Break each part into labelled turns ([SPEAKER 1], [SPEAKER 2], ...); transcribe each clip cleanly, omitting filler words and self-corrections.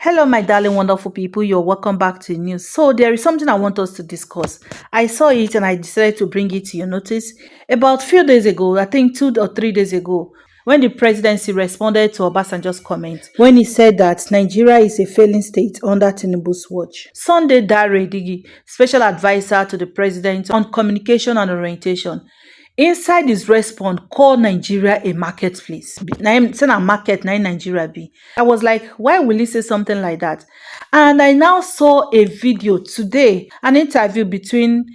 [SPEAKER 1] Hello, my darling, wonderful people. You're welcome back to the news. So, there is something I want us to discuss. I saw it and I decided to bring it to your notice. About a few days ago, I think 2 or 3 days ago, when the presidency responded to Obasanjo's comment, when he said that Nigeria is a failing state under Tinubu's watch. Sunday Dare, the special advisor to the president on communication and orientation, inside his response call Nigeria a marketplace. Na him say na market na im Nigeria be. I was like, why will he say something like that? And I now saw a video today, an interview between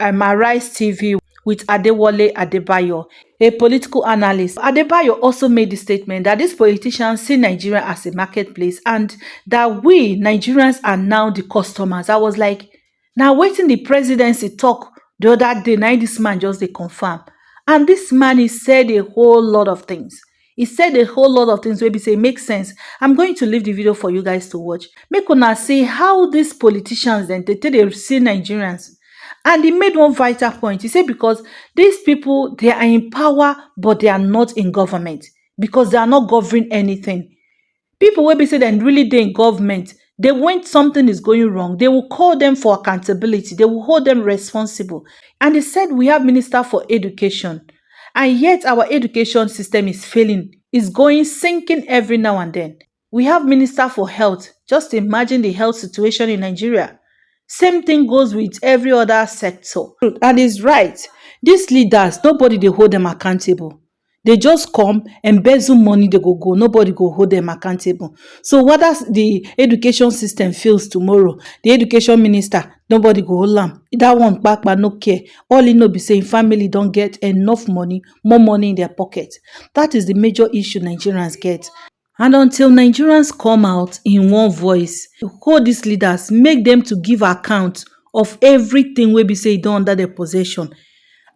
[SPEAKER 1] Arise TV with Adewale Adebayo, a political analyst. Adebayo also made the statement that these politicians see Nigeria as a marketplace and that we Nigerians are now the customers. I was like, now wetin the presidency talk the other day, now this man just dey confirm. And this man, he said a whole lot of things. He said a whole lot of things wey be say make sense. I'm going to leave the video for you guys to watch. Make una see how these politicians then they see Nigerians. And he made one vital point. He said because these people, they are in power, but they are not in government because they are not governing anything. People will be say they really dey in government. They when something is going wrong, they will call them for accountability. They will hold them responsible. And he said we have Minister for Education, and yet our education system is failing. It's going sinking every now and then. We have Minister for Health. Just imagine the health situation in Nigeria. Same thing goes with every other sector. And it's right. These leaders, nobody they hold them accountable. They just come, embezzle money, they go. Nobody go hold them accountable. So whether the education system fails tomorrow, the education minister, nobody go hold them. That one back, but no care. All he know be saying family don't get enough money, more money in their pocket. That is the major issue Nigerians get. And until Nigerians come out in one voice, hold these leaders, make them to give account of everything we be say done under their possession.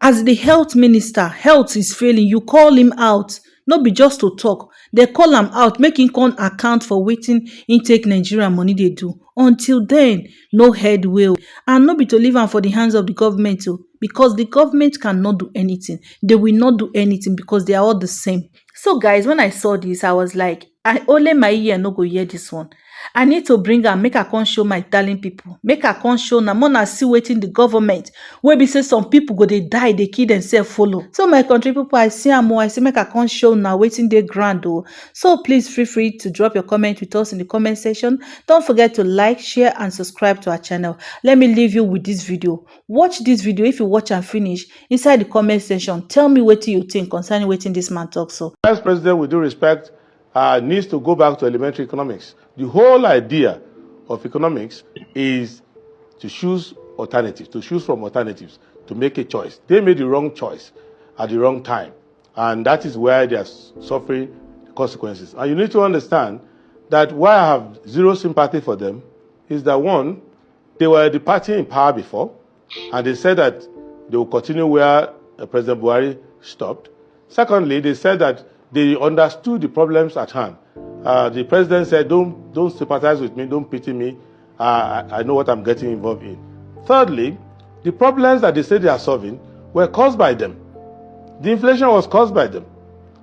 [SPEAKER 1] As the health minister, health is failing, you call him out. Not be just to talk. They call him out, make him come account for waiting intake Nigeria money they do. Until then, no headway. And not be to leave am for the hands of the government too. Because the government cannot do anything. They will not do anything because they are all the same. So guys, when I saw this, I was like, I only my ear no go hear this one. I need to bring her, make her come show my darling people. Make her come show na more see waiting the government. Where be say some people go they die, they kill themselves follow. So my country people, I see am more. I see make her come show now waiting they grand though. So please feel free to drop your comment with us in the comment section. Don't forget to like, share, and subscribe to our channel. Let me leave you with this video. Watch this video. If you watch and finish, inside the comment section, tell me what you think concerning waiting this man talk so.
[SPEAKER 2] Vice President, with due respect, needs to go back to elementary economics. The whole idea of economics is to choose alternatives, to choose from alternatives, to make a choice. They made the wrong choice at the wrong time, and that is where they are suffering the consequences. And you need to understand that why I have zero sympathy for them is that, one, they were the party in power before, and they said that they will continue where President Buhari stopped. Secondly, they said that they understood the problems at hand. The president said, don't sympathize with me, don't pity me. I know what I'm getting involved in. Thirdly, the problems that they say they are solving were caused by them. The inflation was caused by them.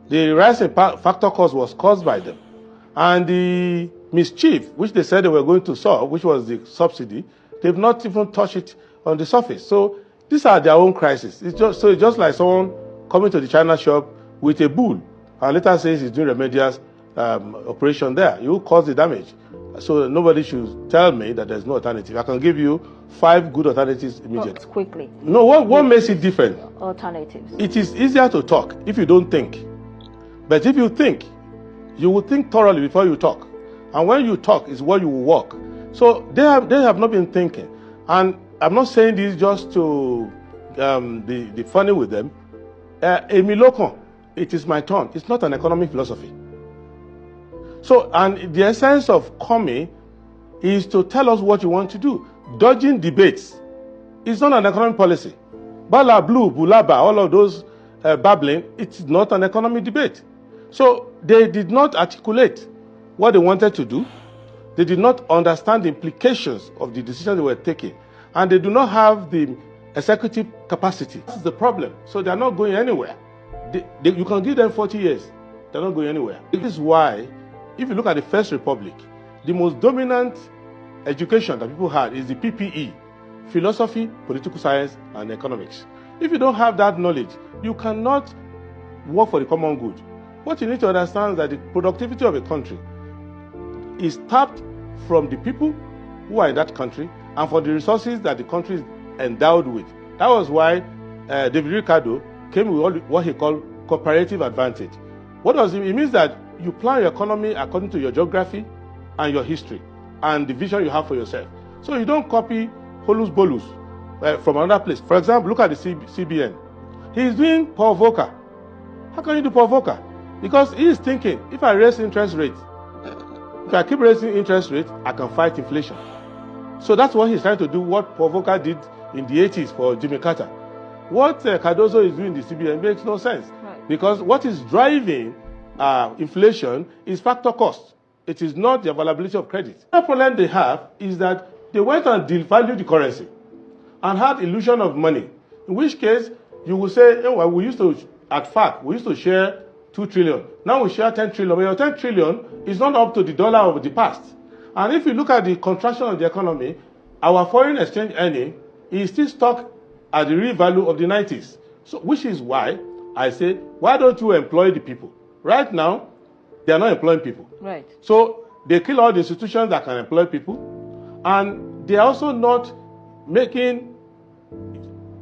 [SPEAKER 2] The rise in factor cost was caused by them. And the mischief, which they said they were going to solve, which was the subsidy, they've not even touched it on the surface. So these are their own crises. It's just like someone coming to the China shop with a bull and later says he's doing remedial operation there. You will cause the damage. So nobody should tell me that there's no alternative. I can give you 5 good alternatives immediately.
[SPEAKER 3] Quickly.
[SPEAKER 2] No, what makes it different?
[SPEAKER 3] Alternatives.
[SPEAKER 2] It is easier to talk if you don't think. But if you think, you will think thoroughly before you talk. And when you talk is what you will walk. So they have not been thinking. And I'm not saying this just to be funny with them. Emilokon, it is my turn. It's not an economic philosophy. So, and the essence of coming is to tell us what you want to do. Dodging debates is not an economic policy. Bala, Blue, Bulaba, all of those babbling, it's not an economic debate. So they did not articulate what they wanted to do. They did not understand the implications of the decisions they were taking. And they do not have the executive capacity. This is the problem. So they're not going anywhere. You can give them 40 years. They're not going anywhere. This is why, if you look at the First Republic, the most dominant education that people had is the PPE, philosophy, political science, and economics. If you don't have that knowledge, you cannot work for the common good. What you need to understand is that the productivity of a country is tapped from the people who are in that country and for the resources that the country is endowed with. That was why David Ricardo came with what he called cooperative advantage. What does it mean? It means that you plan your economy according to your geography and your history and the vision you have for yourself. So you don't copy holus bolus from another place. For example, look at the CBN. He is doing Paul Volcker. How can you do Paul Volcker? Because he is thinking, if I raise interest rates, if I keep raising interest rates, I can fight inflation. So that's what he's trying to do, what Paul Volcker did in the 80s for Jimmy Carter. What Cardozo is doing in the CBN makes no sense. Right. Because what is driving inflation is factor cost. It is not the availability of credit. The problem they have is that they went and devalued the currency and had illusion of money. In which case, you will say, oh, well, we used to, at FAC, we used to share 2 trillion. Now we share 10 trillion. But your 10 trillion is not up to the dollar of the past. And if you look at the contraction of the economy, our foreign exchange earning is still stuck at the real value of the 90s. So, which is why I say, why don't you employ the people? Right now, they are not employing people.
[SPEAKER 1] Right.
[SPEAKER 2] So they kill all the institutions that can employ people, and they are also not making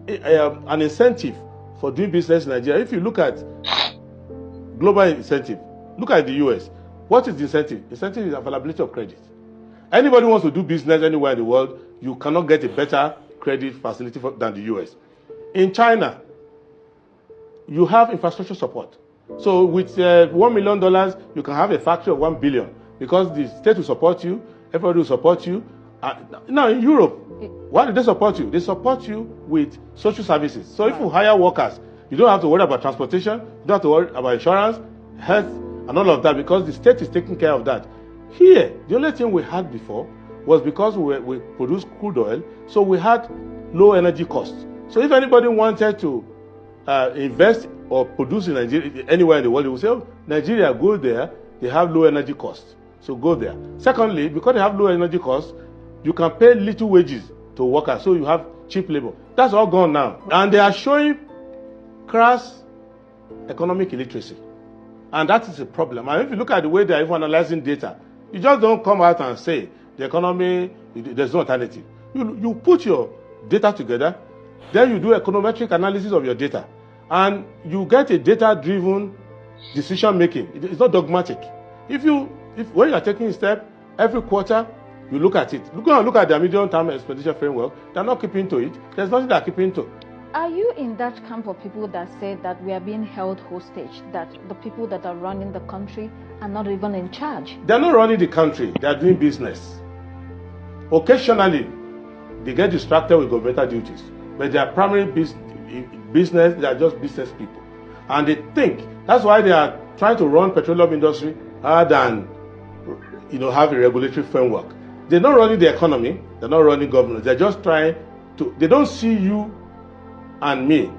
[SPEAKER 2] an incentive for doing business in Nigeria. If you look at global incentive, look at the US. What is the incentive? Incentive is availability of credit. Anybody who wants to do business anywhere in the world, you cannot get a better credit facility than the US. In China, you have infrastructure support. So with $1 million, you can have a factory of 1 billion because the state will support you, everybody will support you. Now in Europe, why do they support you? They support you with social services. So if you hire workers, you don't have to worry about transportation, you don't have to worry about insurance, health, and all of that because the state is taking care of that. Here, the only thing we had before was because we produced crude oil, so we had low energy costs. So if anybody wanted to invest or produce in Nigeria, anywhere in the world, they will say, oh, Nigeria, go there, they have low energy costs, so go there. Secondly, because they have low energy costs, you can pay little wages to workers, so you have cheap labor. That's all gone now. And they are showing crass economic illiteracy. And that is a problem. And if you look at the way they are even analyzing data, you just don't come out and say, the economy, there's no alternative. You put your data together, then you do econometric analysis of your data, and you get a data-driven decision-making. It's not dogmatic. When you are taking a step, every quarter, you look at it. Look at their medium-term expenditure framework. They're not keeping to it. There's nothing they're keeping to.
[SPEAKER 3] Are you in that camp of people that say that we are being held hostage, that the people that are running the country are not even in charge?
[SPEAKER 2] They're not running the country. They're doing business. Occasionally, they get distracted with governmental duties, but their primary business, they are just business people. And they think, that's why they are trying to run petroleum industry rather than have a regulatory framework. They're not running the economy, they're not running government, they're just trying to, they don't see you and me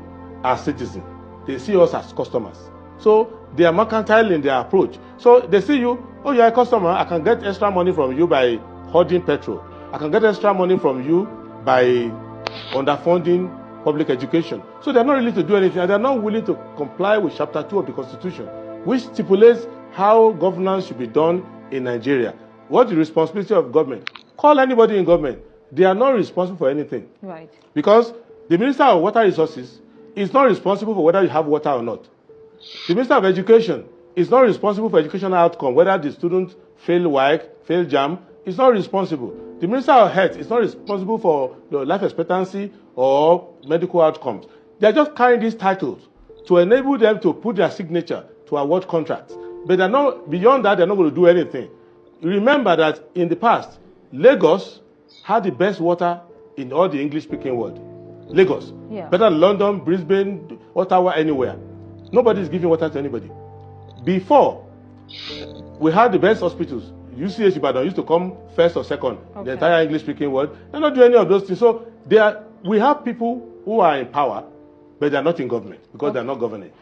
[SPEAKER 2] as citizens, they see us as customers. So they are mercantile in their approach. So they see you, oh, you're a customer, I can get extra money from you by hoarding petrol. I can get extra money from you by underfunding public education. So they're not really to do anything, and they're not willing to comply with Chapter 2 of the Constitution, which stipulates how governance should be done in Nigeria. What's the responsibility of government? Call anybody in government. They are not responsible for anything.
[SPEAKER 3] Right.
[SPEAKER 2] Because the Minister of Water Resources is not responsible for whether you have water or not. The Minister of Education is not responsible for educational outcome, whether the students fail WAEC, fail JAM, is not responsible. The Minister of Health is not responsible for the life expectancy or medical outcomes. They are just carrying these titles to enable them to put their signature to award contracts. But they're not, beyond that, they're not going to do anything. Remember that in the past, Lagos had the best water in all the English-speaking world. Lagos. Yeah. Better than London, Brisbane, Ottawa, anywhere. Nobody is giving water to anybody. Before, we had the best hospitals. UCH Ibadan used to come first or second, the entire English-speaking world. They're not doing any of those things. So we have people who are in power, but they're not in government because they're not governing.